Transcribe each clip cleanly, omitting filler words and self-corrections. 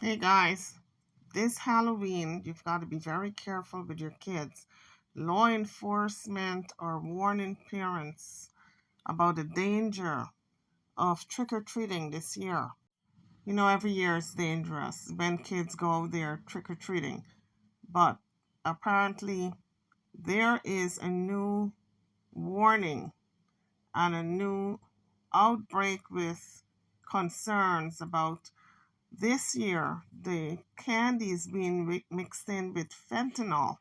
Hey guys, this Halloween, you've got to be very careful with your kids. Law enforcement are warning parents about the danger of trick or treating this year. You know, every year is dangerous when kids go out there trick or treating, but apparently there is a new warning and a new outbreak with concerns about this year, the candy is being mixed in with fentanyl.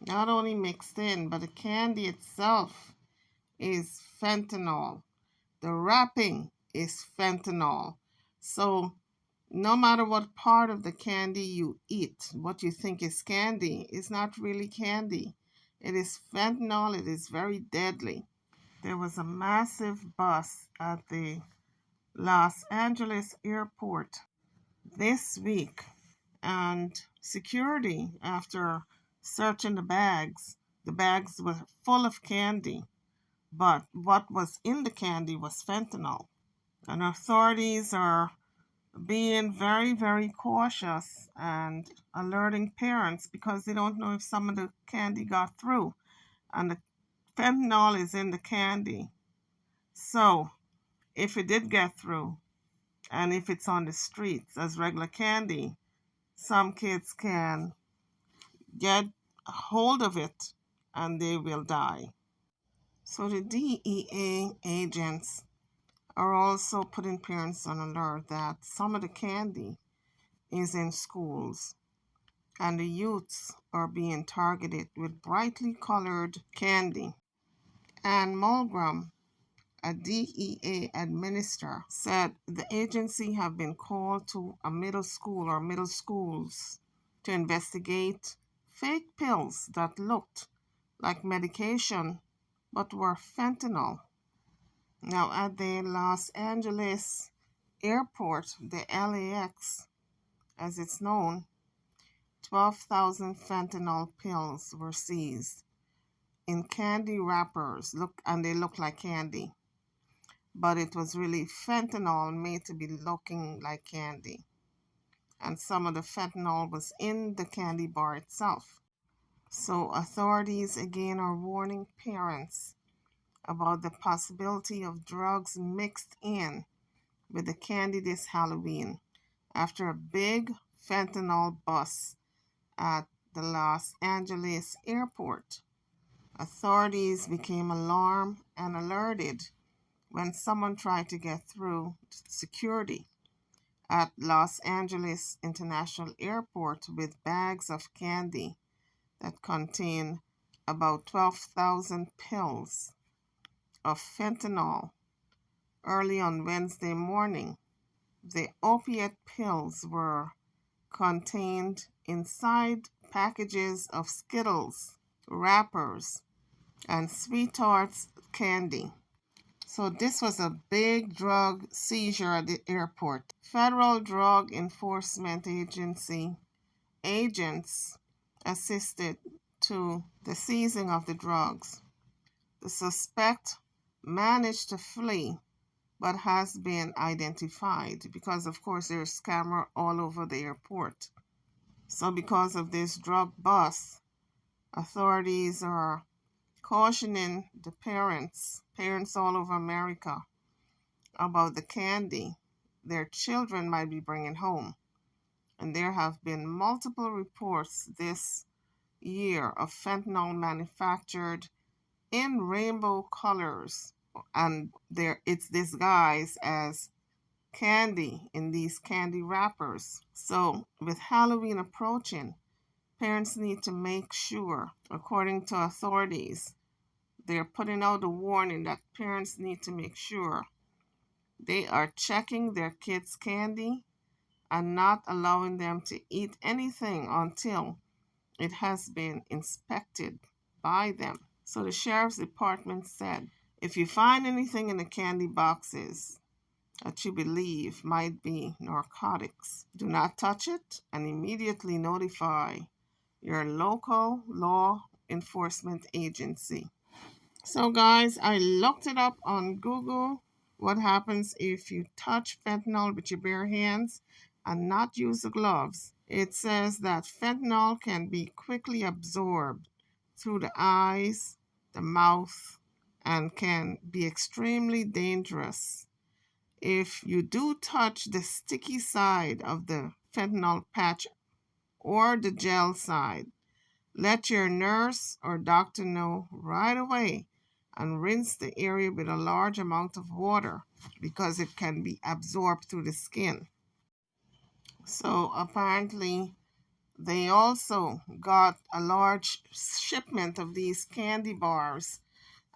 Not only mixed in, but the candy itself is fentanyl. The wrapping is fentanyl. So, no matter what part of the candy you eat, what you think is candy is not really candy. It is fentanyl. It is very deadly. There was a massive bust at the Los Angeles airport this week, and security, after searching the bags were full of candy, but what was in the candy was fentanyl. And authorities are being very, very cautious and alerting parents because they don't know if some of the candy got through. And the fentanyl is in the candy. So if it did get through, and if it's on the streets as regular candy, some kids can get hold of it and they will die. So the DEA agents are also putting parents on alert that some of the candy is in schools and the youths are being targeted with brightly colored candy. And Mulgrim, a DEA administrator, said the agency have been called to a middle school or middle schools to investigate fake pills that looked like medication but were fentanyl. Now, at the Los Angeles airport, the LAX, as it's known, 12,000 fentanyl pills were seized in candy wrappers. Look, and they look like candy, but it was really fentanyl made to be looking like candy. And some of the fentanyl was in the candy bar itself. So authorities again are warning parents about the possibility of drugs mixed in with the candy this Halloween after a big fentanyl bust at the Los Angeles airport. Authorities became alarmed and alerted when someone tried to get through security at Los Angeles International Airport with bags of candy that contain about 12,000 pills of fentanyl early on Wednesday morning. The opiate pills were contained inside packages of Skittles, wrappers, and Sweet Tarts candy. So this was a big drug seizure at the airport. Federal Drug Enforcement Agency agents assisted to the seizing of the drugs. The suspect managed to flee but has been identified because, of course, there's camera all over the airport. So because of this drug bust, authorities are cautioning the parents all over America, about the candy their children might be bringing home. And there have been multiple reports this year of fentanyl manufactured in rainbow colors, and there it's disguised as candy in these candy wrappers. So with Halloween approaching, parents need to make sure, according to authorities, they're putting out a warning that parents need to make sure they are checking their kids' candy and not allowing them to eat anything until it has been inspected by them. So the sheriff's department said, if you find anything in the candy boxes that you believe might be narcotics, do not touch it and immediately notify your local law enforcement agency. So, guys, I looked it up on Google. What happens if you touch fentanyl with your bare hands? and not use the gloves. It says that fentanyl can be quickly absorbed through the eyes, the mouth, and can be extremely dangerous. If you do touch the sticky side of the fentanyl patch or the gel side, let your nurse or doctor know right away and rinse the area with a large amount of water because it can be absorbed through the skin. So apparently, they also got a large shipment of these candy bars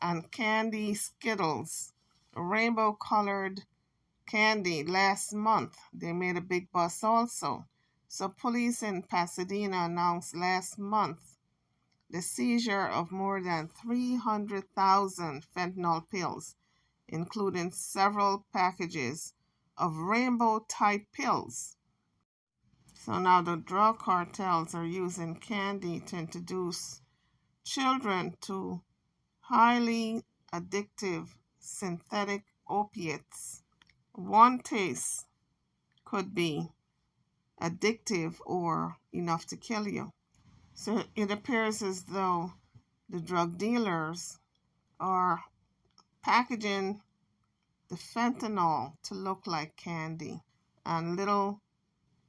and candy Skittles, rainbow colored candy last month. They made a big bust also. So police in Pasadena announced last month the seizure of more than 300,000 fentanyl pills, including several packages of rainbow type pills. So now the drug cartels are using candy to introduce children to highly addictive synthetic opiates. One taste could be addictive or enough to kill you. So it appears as though the drug dealers are packaging the fentanyl to look like candy, and little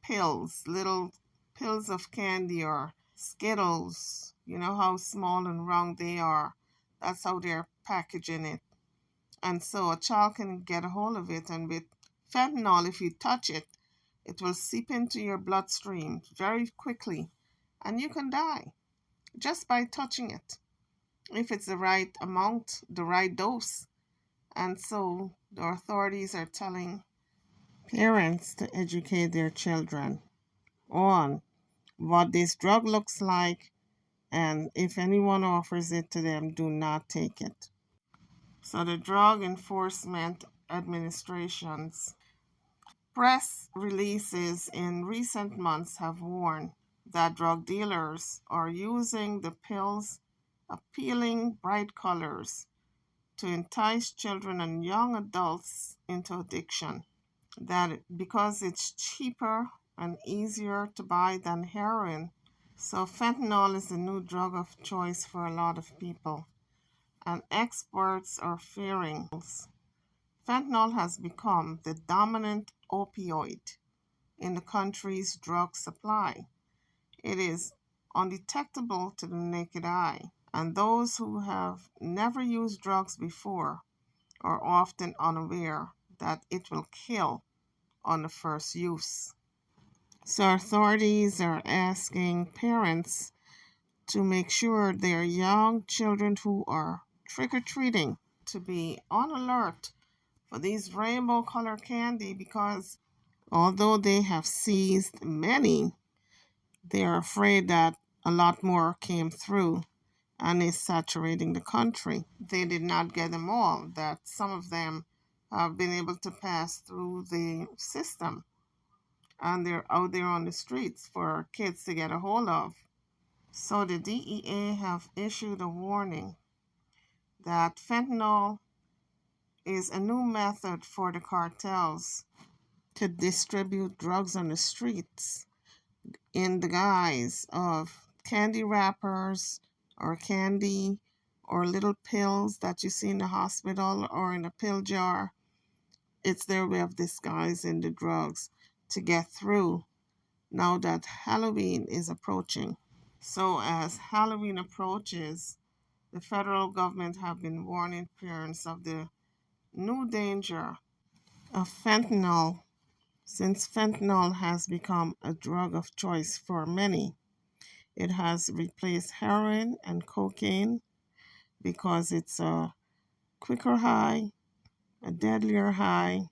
pills of candy or Skittles. You know how small and round they are. That's how they're packaging it. And so a child can get a hold of it. And with fentanyl, if you touch it, it will seep into your bloodstream very quickly. And you can die just by touching it, if it's the right amount, the right dose. And so the authorities are telling parents to educate their children on what this drug looks like, and if anyone offers it to them, do not take it. So the Drug Enforcement Administration's press releases in recent months have warned that drug dealers are using the pill's appealing bright colors to entice children and young adults into addiction. That because it's cheaper and easier to buy than heroin. So fentanyl is the new drug of choice for a lot of people, and experts are fearing fentanyl has become the dominant opioid in the country's drug supply. It is undetectable to the naked eye, and those who have never used drugs before are often unaware that it will kill on the first use. So authorities are asking parents to make sure their young children who are trick or treating to be on alert for these rainbow color candy, because although they have seized many, they are afraid that a lot more came through and is saturating the country. They did not get them all, that some of them have been able to pass through the system and they're out there on the streets for kids to get a hold of. So the DEA have issued a warning that fentanyl is a new method for the cartels to distribute drugs on the streets in the guise of candy wrappers or candy or little pills that you see in the hospital or in a pill jar. It's their way of disguising the drugs to get through now that Halloween is approaching. So as Halloween approaches, the federal government have been warning parents of the new danger of fentanyl, since fentanyl has become a drug of choice for many. It has replaced heroin and cocaine because it's a quicker high, a deadlier high,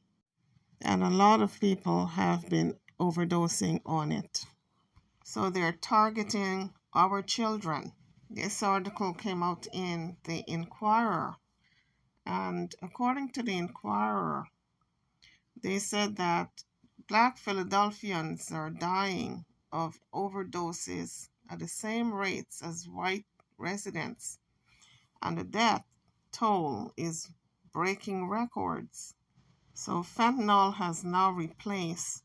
and a lot of people have been overdosing on it. So they're targeting our children. This article came out in the Inquirer, and according to the Inquirer, they said that Black Philadelphians are dying of overdoses at the same rates as white residents, and the death toll is breaking records. So fentanyl has now replaced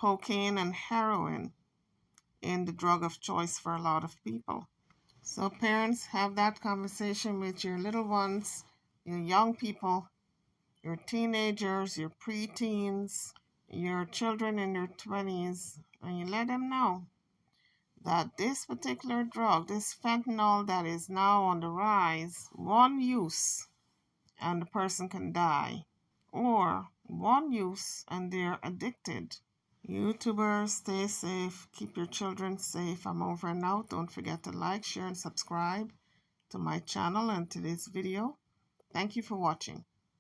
cocaine and heroin in the drug of choice for a lot of people. So parents, have that conversation with your little ones, your young people, your teenagers, your preteens, your children in their 20s, and you let them know that this particular drug, this fentanyl that is now on the rise, one use and the person can die, or one use and they're addicted. YouTubers, stay safe, keep your children safe. I'm over and out. Don't forget to like, share, and subscribe to my channel and to this video. Thank you for watching.